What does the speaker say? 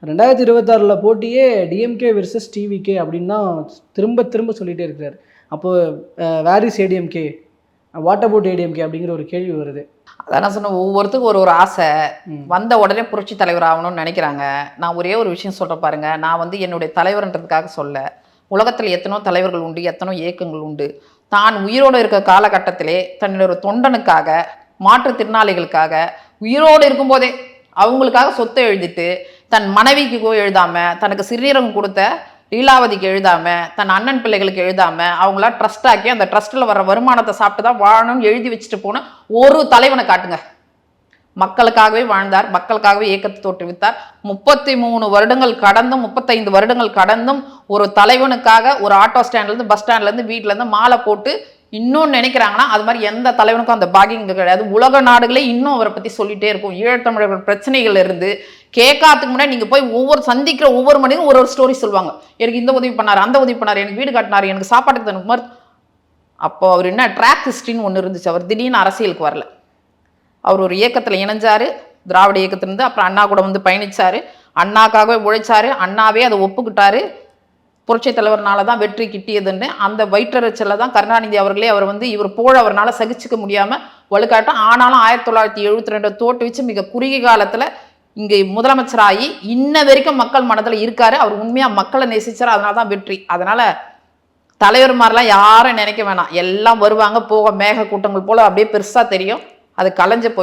2026 போட்டியே DMK versus TVK அப்படின்னு தான் திரும்ப திரும்ப சொல்லிகிட்டே இருக்கிறார். அப்போது where is ADMK, what about ADMK அப்படிங்கிற ஒரு கேள்வி வருது. அதான் நான் சொன்னேன், ஒவ்வொருத்துக்கும் ஒரு ஆசை. வந்த உடனே புரட்சி தலைவர் ஆகணும்னு நினைக்கிறாங்க. நான் ஒரே ஒரு விஷயம் சொல்கிறேன் பாருங்க, நான் வந்து என்னுடைய தலைவர்ன்றதுக்காக சொல்ல, உலகத்தில் எத்தனோ தலைவர்கள் உண்டு, எத்தனோ இயக்கங்கள் உண்டு. தான் உயிரோடு இருக்க காலகட்டத்திலே தன்னுடைய ஒரு தொண்டனுக்காக, மாற்றுத்திறனாளிகளுக்காக உயிரோடு இருக்கும்போதே அவங்களுக்காக சொத்தை எழுதிட்டு தன் மனைவிக்கு எழுதாம, தனக்கு சிறுநீரகம் கொடுத்த லீலாவதிக்கு எழுதாம, தன் அண்ணன் பிள்ளைகளுக்கு எழுதாம, அவங்களா ட்ரஸ்ட் ஆக்கி அந்த ட்ரஸ்ட்டில் வர வருமானத்தை சாப்பிட்டு தான் வாழணும்னு எழுதி வச்சுட்டு போன ஒரு தலைவனை காட்டுங்க. மக்களுக்காகவே வாழ்ந்தார், மக்களுக்காகவே இயக்கத்தை தோற்றுவித்தார். 33 வருடங்கள் கடந்தும் 35 வருடங்கள் கடந்தும் ஒரு தலைவனுக்காக ஒரு ஆட்டோ ஸ்டாண்ட்லேருந்து பஸ் ஸ்டாண்ட்லேருந்து வீட்டிலேருந்து மாலை போட்டு இன்னும் நினைக்கிறாங்கன்னா அது மாதிரி எந்த தலைவனுக்கும் அந்த பாக்கியம் கிடையாது. உலக நாடுகளே இன்னும் அவரை பற்றி சொல்லிட்டே இருக்கும். ஈழத்தமிழர்கள் பிரச்சனைகள் இருந்து கேட்காதுக்கு முன்னாடி நீங்கள் போய் சந்திக்கிற ஒவ்வொரு மனிதனும் ஒரு ஸ்டோரி சொல்லுவாங்க. எனக்கு இந்த உதவி பண்ணார், அந்த உதவி பண்ணார், எனக்கு வீடு கட்டினார், எனக்கு சாப்பாட்டுக்கு தனக்கு மாதிரி. அப்போ அவர் என்ன ட்ராக் ஹிஸ்ட்ரின்னு ஒன்று இருந்துச்சு. அவர் திடீர்னு அரசியலுக்கு வரல. அவர் ஒரு இயக்கத்தில் இணைஞ்சார், திராவிட இயக்கத்திலிருந்து. அப்புறம் அண்ணா கூட வந்து பயணிச்சார், அண்ணாக்காகவே உழைச்சார், அண்ணாவே அதை ஒப்புக்கிட்டாரு. புரட்சி தலைவர்னால தான் வெற்றி கிட்டியதுன்னு அந்த வயிற்றறிச்சல தான் கருணாநிதி அவர்களே அவர் வந்து இவர் போல அவரால் சகிச்சுக்க முடியாமல் வலுக்காட்டம். ஆனாலும் 1972 தோற்றுவிச்சு மிக குறுகிய காலத்தில் இங்கே முதலமைச்சராகி இன்ன வரைக்கும் மக்கள் மனதில் இருக்காரு. அவர் உண்மையாக மக்களை நேசிச்சார், அதனால தான் வெற்றி. அதனால தலைவர் மாதிரிலாம் யாரும் நினைக்க வேணாம். எல்லாம் வருவாங்க போக, மேக கூட்டங்கள் போல அப்படியே பெருசாக தெரியும். அது கலைஞ்சு போய்